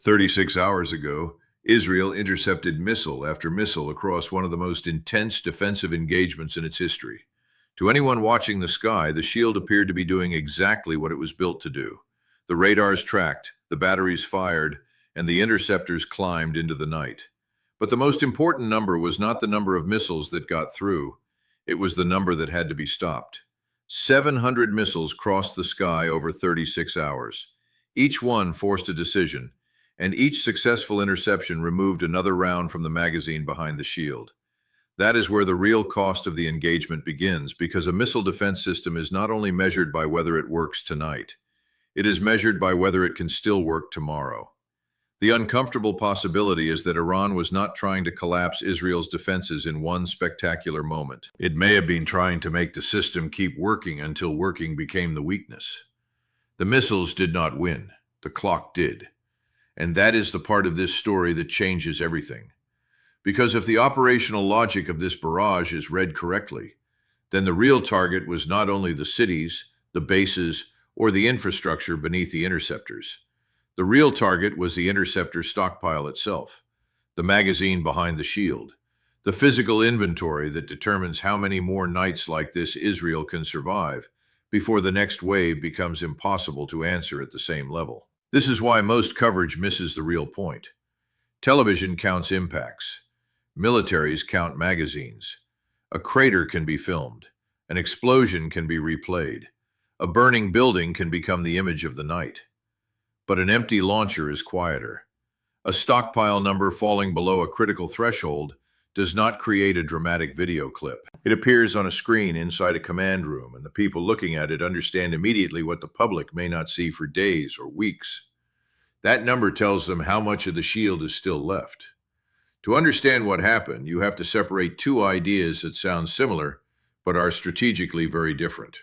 36 hours ago, Israel intercepted missile after missile across one of the most intense defensive engagements in its history. To anyone watching the sky, the shield appeared to be doing exactly what it was built to do. The radars tracked, the batteries fired, and the interceptors climbed into the night. But the most important number was not the number of missiles that got through. It was the number that had to be stopped. 700 missiles crossed the sky over 36 hours. Each one forced a decision, and each successful interception removed another round from the magazine behind the shield. That is where the real cost of the engagement begins, because a missile defense system is not only measured by whether it works tonight, it is measured by whether it can still work tomorrow. The uncomfortable possibility is that Iran was not trying to collapse Israel's defenses in one spectacular moment. It may have been trying to make the system keep working until working became the weakness. The missiles did not win. The clock did. And that is the part of this story that changes everything. Because if the operational logic of this barrage is read correctly, then the real target was not only the cities, the bases, or the infrastructure beneath the interceptors. The real target was the interceptor stockpile itself, the magazine behind the shield, the physical inventory that determines how many more nights like this Israel can survive before the next wave becomes impossible to answer at the same level. This is why most coverage misses the real point. Television counts impacts. Militaries count magazines. A crater can be filmed. An explosion can be replayed. A burning building can become the image of the night. But an empty launcher is quieter. A stockpile number falling below a critical threshold does not create a dramatic video clip. It appears on a screen inside a command room, and the people looking at it understand immediately what the public may not see for days or weeks. That number tells them how much of the shield is still left. To understand what happened, you have to separate two ideas that sound similar, but are strategically very different.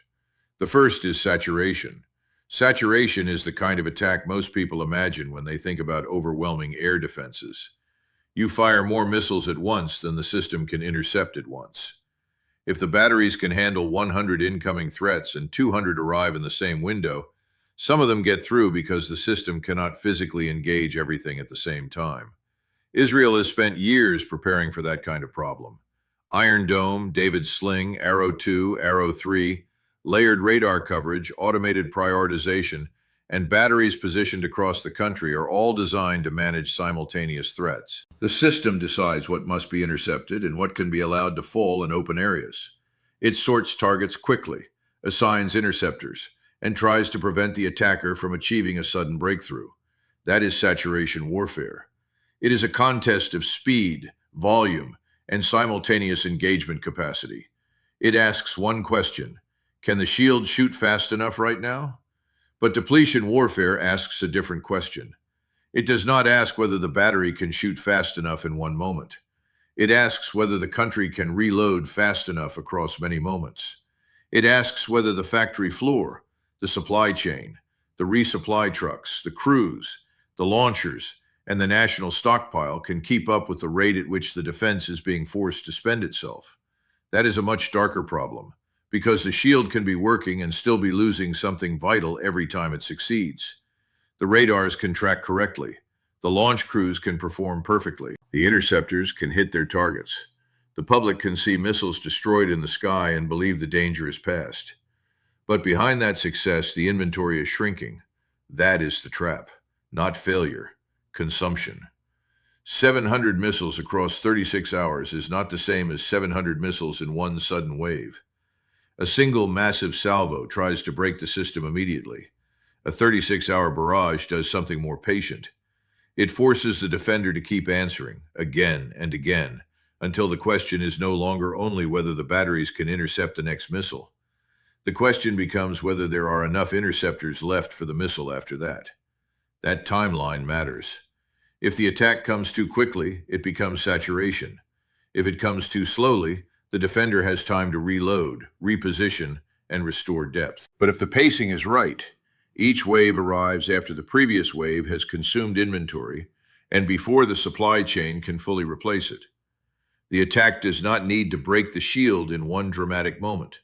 The first is saturation. Saturation is the kind of attack most people imagine when they think about overwhelming air defenses. You fire more missiles at once than the system can intercept at once. If the batteries can handle 100 incoming threats and 200 arrive in the same window, some of them get through because the system cannot physically engage everything at the same time. Israel has spent years preparing for that kind of problem. Iron Dome, David's Sling, Arrow 2, Arrow 3, layered radar coverage, automated prioritization, and batteries positioned across the country are all designed to manage simultaneous threats. The system decides what must be intercepted and what can be allowed to fall in open areas. It sorts targets quickly, assigns interceptors, and tries to prevent the attacker from achieving a sudden breakthrough. That is saturation warfare. It is a contest of speed, volume, and simultaneous engagement capacity. It asks one question: can the shield shoot fast enough right now? But depletion warfare asks a different question. It does not ask whether the battery can shoot fast enough in one moment. It asks whether the country can reload fast enough across many moments. It asks whether the factory floor, the supply chain, the resupply trucks, the crews, the launchers, and the national stockpile can keep up with the rate at which the defense is being forced to spend itself. That is a much darker problem, because the shield can be working and still be losing something vital every time it succeeds. The radars can track correctly. The launch crews can perform perfectly. The interceptors can hit their targets. The public can see missiles destroyed in the sky and believe the danger is past. But behind that success, the inventory is shrinking. That is the trap, not failure, consumption. 700 missiles across 36 hours is not the same as 700 missiles in one sudden wave. A single massive salvo tries to break the system immediately. A 36-hour barrage does something more patient. It forces the defender to keep answering, again and again, until the question is no longer only whether the batteries can intercept the next missile. The question becomes whether there are enough interceptors left for the missile after that. That timeline matters. If the attack comes too quickly, it becomes saturation. If it comes too slowly, the defender has time to reload, reposition, and restore depth. But if the pacing is right, each wave arrives after the previous wave has consumed inventory and before the supply chain can fully replace it. The attack does not need to break the shield in one dramatic moment.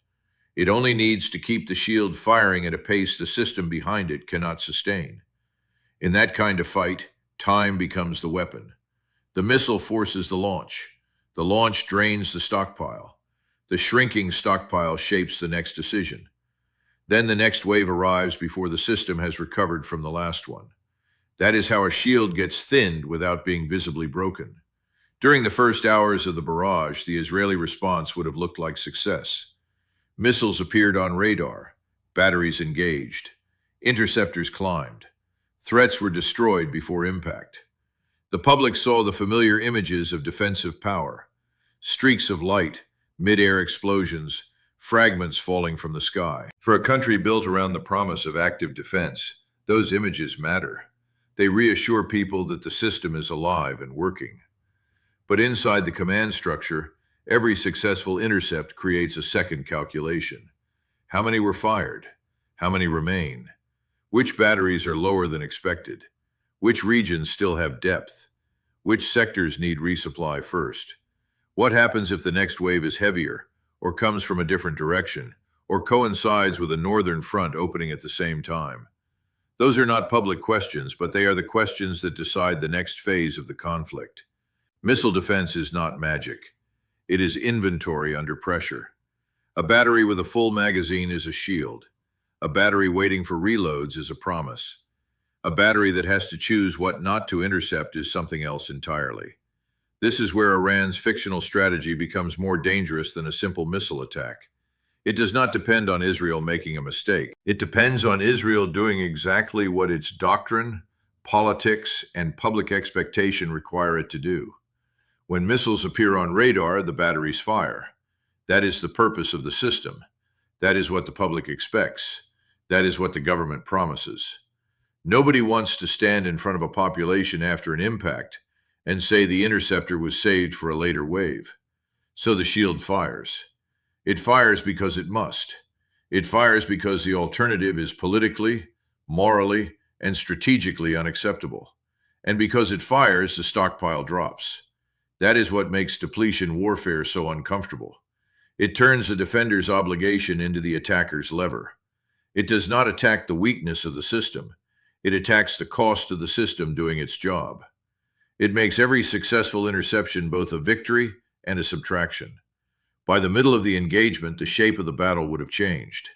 It only needs to keep the shield firing at a pace the system behind it cannot sustain. In that kind of fight, Time becomes the weapon. The missile forces the launch. The launch drains the stockpile. The shrinking stockpile shapes the next decision. Then the next wave arrives before the system has recovered from the last one. That is how a shield gets thinned without being visibly broken. During the first hours of the barrage, the Israeli response would have looked like success. Missiles appeared on radar, batteries engaged, interceptors climbed. Threats were destroyed before impact. The public saw the familiar images of defensive power: streaks of light, mid-air explosions, fragments falling from the sky. For a country built around the promise of active defense, those images matter. They reassure people that the system is alive and working. But inside the command structure, every successful intercept creates a second calculation. How many were fired? How many remain? Which batteries are lower than expected? Which regions still have depth? Which sectors need resupply first? What happens if the next wave is heavier, or comes from a different direction, or coincides with a northern front opening at the same time? Those are not public questions, but they are the questions that decide the next phase of the conflict. Missile defense is not magic. It is inventory under pressure. A battery with a full magazine is a shield. A battery waiting for reloads is a promise. A battery that has to choose what not to intercept is something else entirely. This is where Iran's fictional strategy becomes more dangerous than a simple missile attack. It does not depend on Israel making a mistake. It depends on Israel doing exactly what its doctrine, politics, and public expectation require it to do. When missiles appear on radar, the batteries fire. That is the purpose of the system. That is what the public expects. That is what the government promises. Nobody wants to stand in front of a population after an impact and say the interceptor was saved for a later wave. So the shield fires. It fires because it must. It fires because the alternative is politically, morally, and strategically unacceptable. And because it fires, the stockpile drops. That is what makes depletion warfare so uncomfortable. It turns the defender's obligation into the attacker's lever. It does not attack the weakness of the system. It attacks the cost of the system doing its job. It makes every successful interception both a victory and a subtraction. By the middle of the engagement, the shape of the battle would have changed.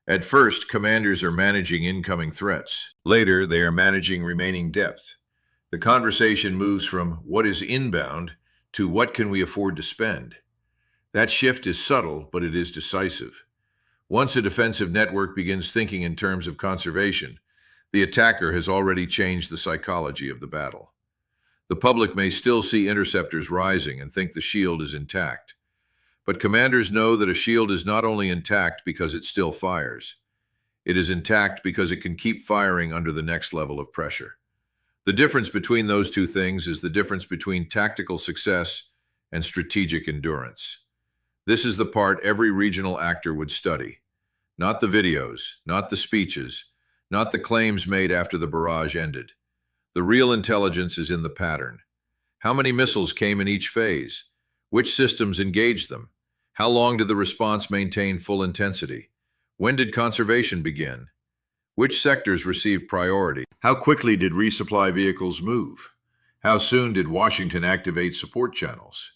At first, commanders are managing incoming threats. Later, they are managing remaining depth. The conversation moves from what is inbound to what can we afford to spend. That shift is subtle, but it is decisive. Once a defensive network begins thinking in terms of conservation, the attacker has already changed the psychology of the battle. The public may still see interceptors rising and think the shield is intact. But commanders know that a shield is not only intact because it still fires. It is intact because it can keep firing under the next level of pressure. The difference between those two things is the difference between tactical success and strategic endurance. This is the part every regional actor would study. Not the videos, not the speeches, not the claims made after the barrage ended. The real intelligence is in the pattern. How many missiles came in each phase? Which systems engaged them? How long did the response maintain full intensity? When did conservation begin? Which sectors received priority? How quickly did resupply vehicles move? How soon did Washington activate support channels?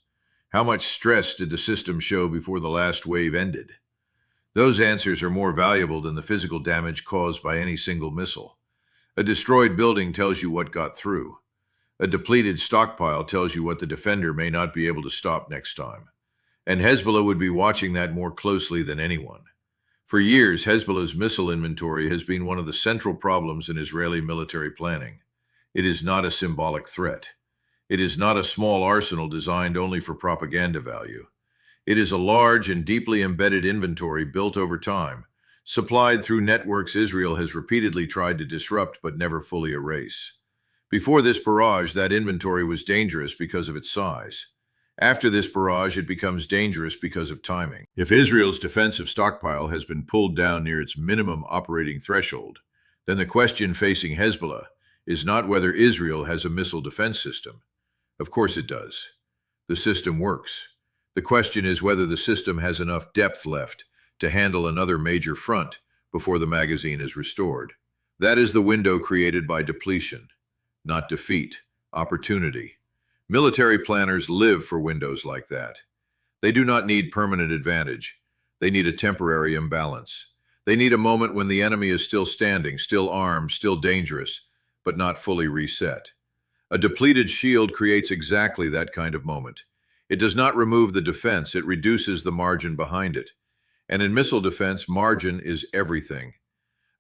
How much stress did the system show before the last wave ended? Those answers are more valuable than the physical damage caused by any single missile. A destroyed building tells you what got through. A depleted stockpile tells you what the defender may not be able to stop next time. And Hezbollah would be watching that more closely than anyone. For years, Hezbollah's missile inventory has been one of the central problems in Israeli military planning. It is not a symbolic threat. It is not a small arsenal designed only for propaganda value. It is a large and deeply embedded inventory built over time, supplied through networks Israel has repeatedly tried to disrupt but never fully erase. Before this barrage, that inventory was dangerous because of its size. After this barrage, it becomes dangerous because of timing. If Israel's defensive stockpile has been pulled down near its minimum operating threshold, then the question facing Hezbollah is not whether Israel has a missile defense system. Of course it does. The system works. The question is whether the system has enough depth left to handle another major front before the magazine is restored. That is the window created by depletion. not defeat, opportunity. Military planners live for windows like that. They do not need permanent advantage. They need a temporary imbalance. They need a moment when the enemy is still standing, still armed, still dangerous, but not fully reset. A depleted shield creates exactly that kind of moment. It does not remove the defense, it reduces the margin behind it. And in missile defense, margin is everything.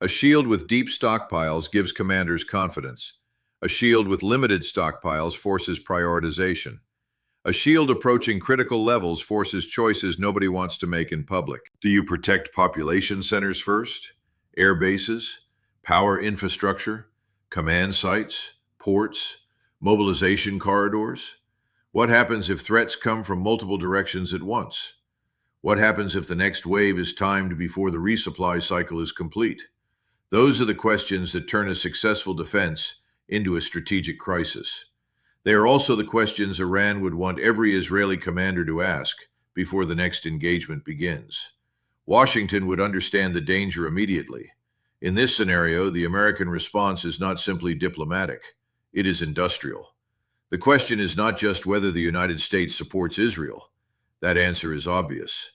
A shield with deep stockpiles gives commanders confidence. A shield with limited stockpiles forces prioritization. A shield approaching critical levels forces choices nobody wants to make in public. Do you protect population centers first? Air bases? Power infrastructure? Command sites? Ports? Mobilization corridors? What happens if threats come from multiple directions at once? What happens if the next wave is timed before the resupply cycle is complete? Those are the questions that turn a successful defense into a strategic crisis. They are also the questions Iran would want every Israeli commander to ask before the next engagement begins. Washington would understand the danger immediately. In this scenario, the American response is not simply diplomatic, it is industrial. The question is not just whether the United States supports Israel. That answer is obvious.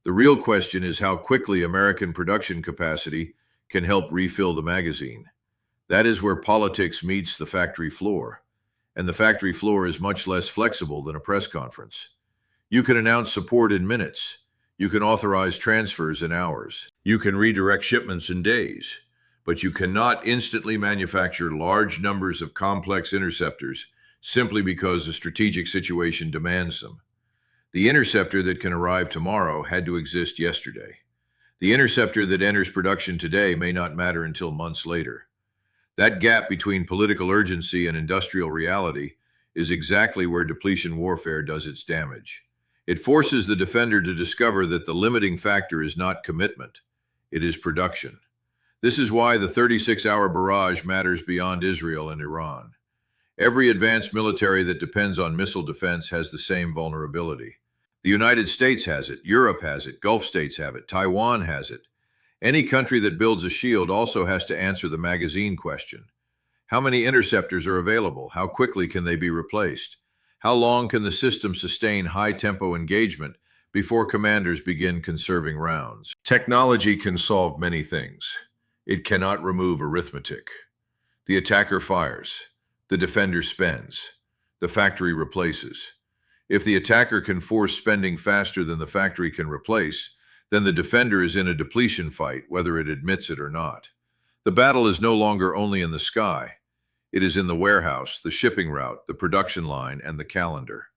The real question is how quickly American production capacity can help refill the magazine. That is where politics meets the factory floor. And the factory floor is much less flexible than a press conference. You can announce support in minutes. You can authorize transfers in hours. You can redirect shipments in days. But you cannot instantly manufacture large numbers of complex interceptors simply because the strategic situation demands them. The interceptor that can arrive tomorrow had to exist yesterday. The interceptor that enters production today may not matter until months later. That gap between political urgency and industrial reality is exactly where depletion warfare does its damage. It forces the defender to discover that the limiting factor is not commitment, it is production. This is why the 36-hour barrage matters beyond Israel and Iran. Every advanced military that depends on missile defense has the same vulnerability. The United States has it, Europe has it, Gulf states have it, Taiwan has it. Any country that builds a shield also has to answer the magazine question. How many interceptors are available? How quickly can they be replaced? How long can the system sustain high-tempo engagement before commanders begin conserving rounds? Technology can solve many things. It cannot remove arithmetic. The attacker fires. The defender spends. The factory replaces. If the attacker can force spending faster than the factory can replace, then the defender is in a depletion fight, whether it admits it or not. The battle is no longer only in the sky. It is in the warehouse, the shipping route, the production line, and the calendar.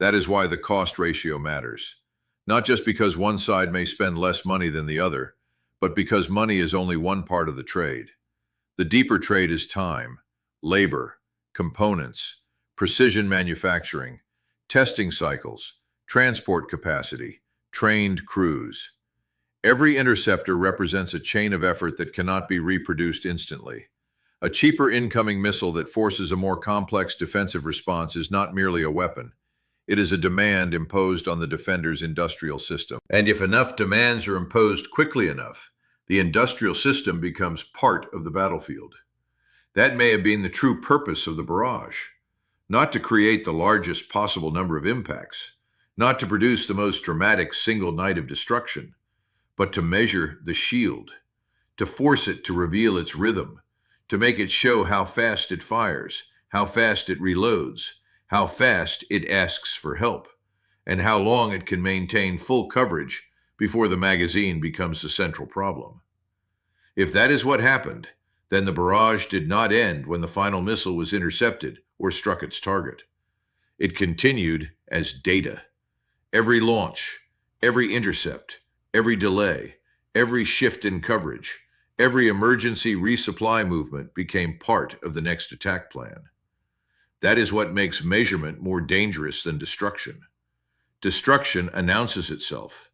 That is why the cost ratio matters. Not just because one side may spend less money than the other, but because money is only one part of the trade. The deeper trade is time, labor, components, precision manufacturing, testing cycles, transport capacity, trained crews. Every interceptor represents a chain of effort that cannot be reproduced instantly. A cheaper incoming missile that forces a more complex defensive response is not merely a weapon. It is a demand imposed on the defender's industrial system. And if enough demands are imposed quickly enough, the industrial system becomes part of the battlefield. That may have been the true purpose of the barrage. Not to create the largest possible number of impacts, not to produce the most dramatic single night of destruction, but to measure the shield, to force it to reveal its rhythm, to make it show how fast it fires, how fast it reloads, how fast it asks for help, and how long it can maintain full coverage before the magazine becomes the central problem. If that is what happened, then the barrage did not end when the final missile was intercepted or struck its target. It continued as data. Every launch, every intercept, every delay, every shift in coverage, every emergency resupply movement became part of the next attack plan. That is what makes measurement more dangerous than destruction. Destruction announces itself.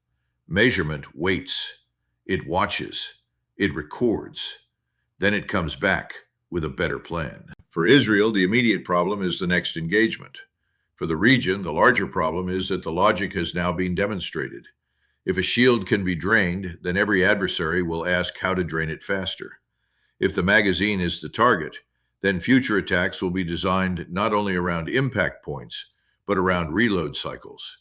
Measurement waits. It watches. It records. Then it comes back with a better plan. For Israel, the immediate problem is the next engagement. For the region, the larger problem is that the logic has now been demonstrated. If a shield can be drained, then every adversary will ask how to drain it faster. If the magazine is the target, then future attacks will be designed not only around impact points, but around reload cycles.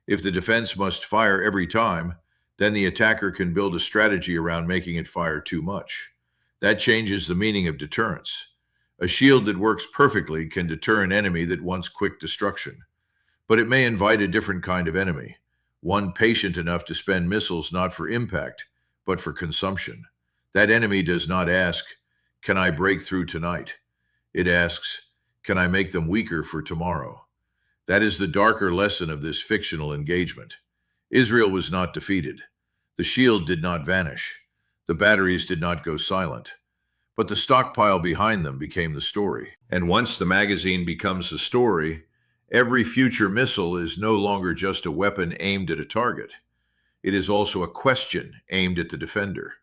If the defense must fire every time, then the attacker can build a strategy around making it fire too much. That changes the meaning of deterrence. A shield that works perfectly can deter an enemy that wants quick destruction. But it may invite a different kind of enemy, one patient enough to spend missiles not for impact, but for consumption. That enemy does not ask, "Can I break through tonight?" It asks, "Can I make them weaker for tomorrow?" That is the darker lesson of this fictional engagement. Israel was not defeated. The shield did not vanish. The batteries did not go silent. But the stockpile behind them became the story. And once the magazine becomes the story, every future missile is no longer just a weapon aimed at a target. It is also a question aimed at the defender.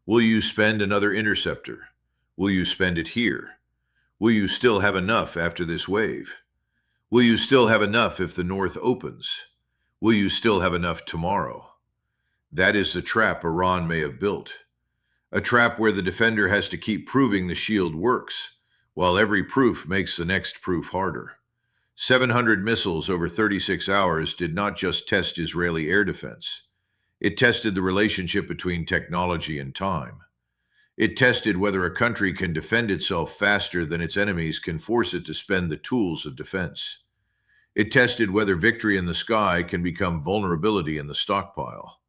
Will you spend another interceptor? Will you spend it here? Will you still have enough after this wave? Will you still have enough if the North opens? Will you still have enough tomorrow? That is the trap Iran may have built. A trap where the defender has to keep proving the shield works, while every proof makes the next proof harder. 700 missiles over 36 hours did not just test Israeli air defense. It tested the relationship between technology and time. It tested whether a country can defend itself faster than its enemies can force it to spend the tools of defense. It tested whether victory in the sky can become vulnerability in the stockpile.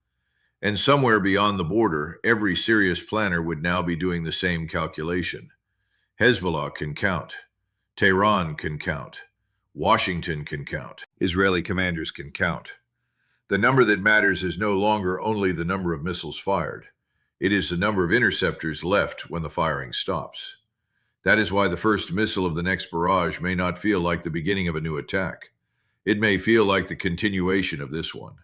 And somewhere beyond the border, every serious planner would now be doing the same calculation. Hezbollah can count. Tehran can count. Washington can count. Israeli commanders can count. The number that matters is no longer only the number of missiles fired. It is the number of interceptors left when the firing stops. That is why the first missile of the next barrage may not feel like the beginning of a new attack. It may feel like the continuation of this one.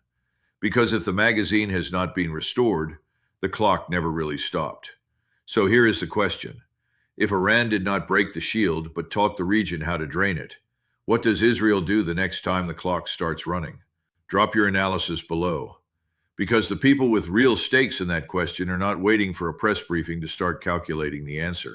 Because if the magazine has not been restored, the clock never really stopped. So here is the question. If Iran did not break the shield but taught the region how to drain it, what does Israel do the next time the clock starts running? Drop your analysis below. Because the people with real stakes in that question are not waiting for a press briefing to start calculating the answer.